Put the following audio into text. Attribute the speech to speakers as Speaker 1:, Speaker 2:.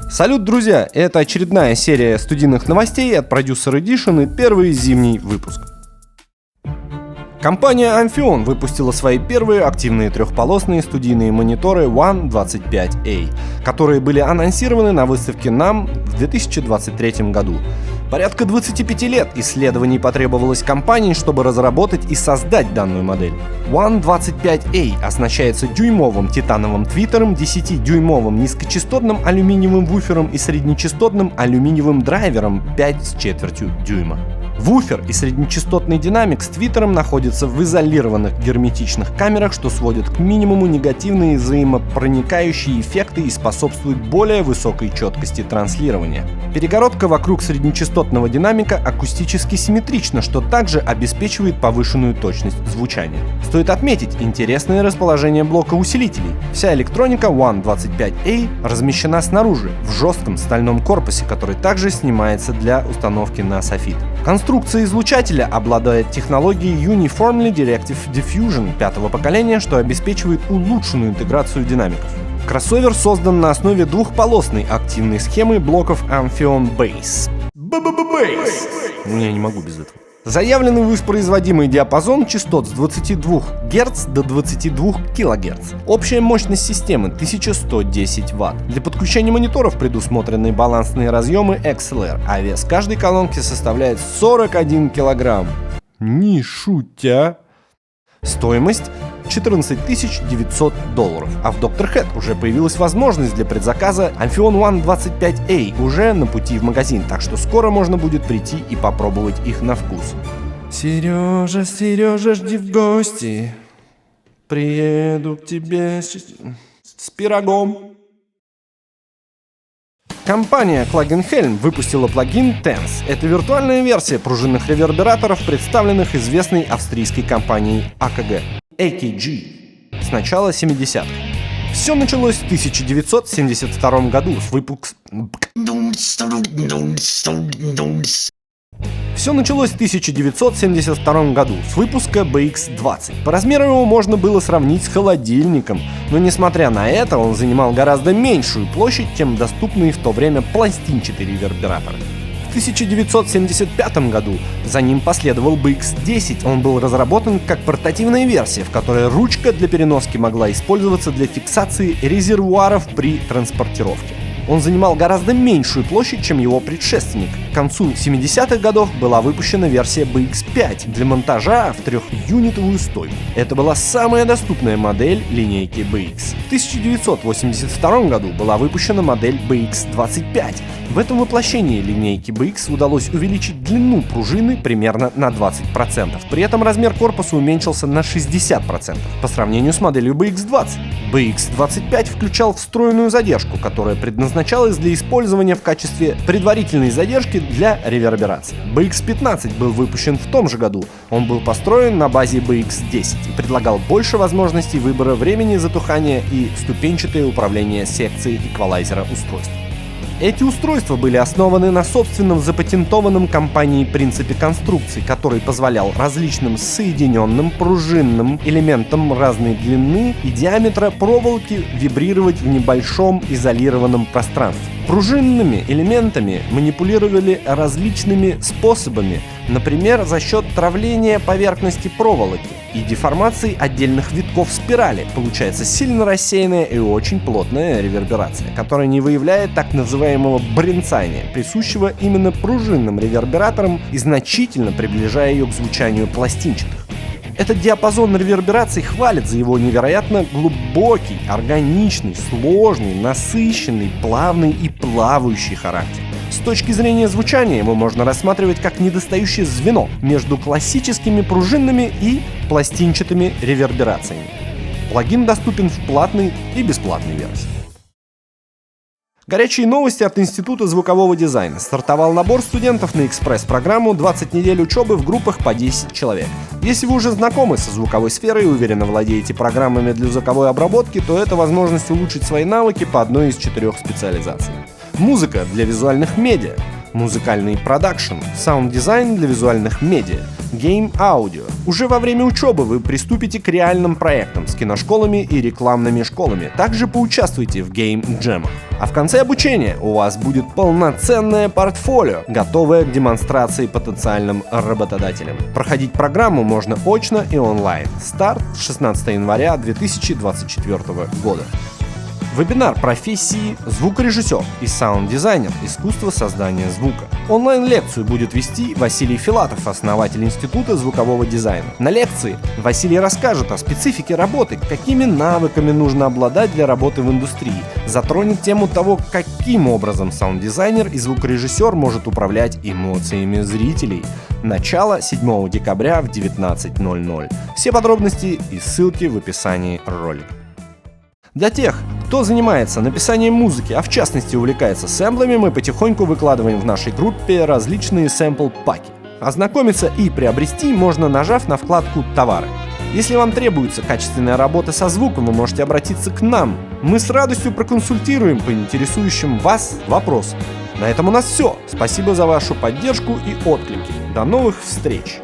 Speaker 1: Салют, друзья! Это очередная серия студийных новостей от Producer Edition и первый зимний выпуск. Компания Amphion выпустила свои первые активные трехполосные студийные мониторы One 25A, которые были анонсированы на выставке NAMM в 2023 году. Порядка 25 лет исследований потребовалось компании, чтобы разработать и создать данную модель. One 25A оснащается дюймовым титановым твиттером, 10-дюймовым низкочастотным алюминиевым вуфером и среднечастотным алюминиевым драйвером 5,25 дюйма. Вуфер и среднечастотный динамик с твиттером находятся в изолированных герметичных камерах, что сводит к минимуму негативные взаимопроникающие эффекты и способствует более высокой четкости транслирования. Перегородка вокруг среднечастотного динамика акустически симметрична, что также обеспечивает повышенную точность звучания. Стоит отметить интересное расположение блока усилителей. Вся электроника One 25A размещена снаружи, в жестком стальном корпусе, который также снимается для установки на софит. Конструкция излучателя обладает технологией Uniformly Directive Diffusion 5-го поколения, что обеспечивает улучшенную интеграцию динамиков. Кроссовер создан на основе двухполосной активной схемы блоков Amphion Base. Я не могу без этого. Заявленный воспроизводимый диапазон частот с 22 Гц до 22 кГц. Общая мощность системы 1110 Вт. Для подключения мониторов предусмотрены балансные разъемы XLR, а вес каждой колонки составляет 41 кг. Не шутя. Стоимость $14 900, а в Dr. Head уже появилась возможность для предзаказа. Amphion One 25A уже на пути в магазин, так что скоро можно будет прийти и попробовать их на вкус. Сережа, жди в гости, приеду к тебе с пирогом. Компания Klagenhelm выпустила плагин Tense. Это виртуальная версия пружинных ревербераторов, представленных известной австрийской компанией AKG с начала 70-х. Все началось в 1972 году с выпуска... BX20. По размеру его можно было сравнить с холодильником, но несмотря на это он занимал гораздо меньшую площадь, чем доступные в то время пластинчатые ревербераторы. В 1975 году за ним последовал BX10. Он был разработан как портативная версия, в которой ручка для переноски могла использоваться для фиксации резервуаров при транспортировке. Он занимал гораздо меньшую площадь, чем его предшественник. К концу 70-х годов была выпущена версия BX5 для монтажа в 3-юнитовую стойку. Это была самая доступная модель линейки BX. В 1982 году была выпущена модель BX25. В этом воплощении линейки BX удалось увеличить длину пружины примерно на 20%. При этом размер корпуса уменьшился на 60% по сравнению с моделью BX20. BX25 включал встроенную задержку, которая предназначалась для использования в качестве предварительной задержки для реверберации. BX15 был выпущен в том же году. Он был построен на базе BX10 и предлагал больше возможностей выбора времени затухания и ступенчатое управление секцией эквалайзера устройств. Эти устройства были основаны на собственном запатентованном компанией принципе конструкции, который позволял различным соединенным пружинным элементам разной длины и диаметра проволоки вибрировать в небольшом изолированном пространстве. Пружинными элементами манипулировали различными способами, например, за счет травления поверхности проволоки и деформации отдельных витков спирали. Получается сильно рассеянная и очень плотная реверберация, которая не выявляет так называемого бренцания, присущего именно пружинным ревербераторам и значительно приближая ее к звучанию пластинчатых. Этот диапазон ревербераций хвалит за его невероятно глубокий, органичный, сложный, насыщенный, плавный и плавающий характер. С точки зрения звучания его можно рассматривать как недостающее звено между классическими пружинными и пластинчатыми реверберациями. Плагин доступен в платной и бесплатной версии. Горячие новости от Института звукового дизайна. Стартовал набор студентов на экспресс-программу 20 недель учебы в группах по 10 человек. Если вы уже знакомы со звуковой сферой и уверенно владеете программами для звуковой обработки, то это возможность улучшить свои навыки по одной из 4 специализаций. Музыка для визуальных медиа, музыкальный продакшн, саунд-дизайн для визуальных медиа, Game Audio. Уже во время учебы вы приступите к реальным проектам с киношколами и рекламными школами. Также поучаствуйте в Game Jam'ах. А в конце обучения у вас будет полноценное портфолио, готовое к демонстрации потенциальным работодателям. Проходить программу можно очно и онлайн. Старт 16 января 2024 года. Вебинар профессии «Звукорежиссер» и «Саунд-дизайнер. Искусство создания звука». Онлайн-лекцию будет вести Василий Филатов, основатель Института звукового дизайна. На лекции Василий расскажет о специфике работы, какими навыками нужно обладать для работы в индустрии, затронет тему того, каким образом саунд-дизайнер и звукорежиссер может управлять эмоциями зрителей. Начало 7 декабря в 19:00. Все подробности и ссылки в описании ролика. Для тех, кто занимается написанием музыки, а в частности увлекается сэмплами, мы потихоньку выкладываем в нашей группе различные сэмпл-паки. Ознакомиться и приобрести можно, нажав на вкладку «Товары». Если вам требуется качественная работа со звуком, вы можете обратиться к нам. Мы с радостью проконсультируем по интересующим вас вопросам. На этом у нас все. Спасибо за вашу поддержку и отклики. До новых встреч!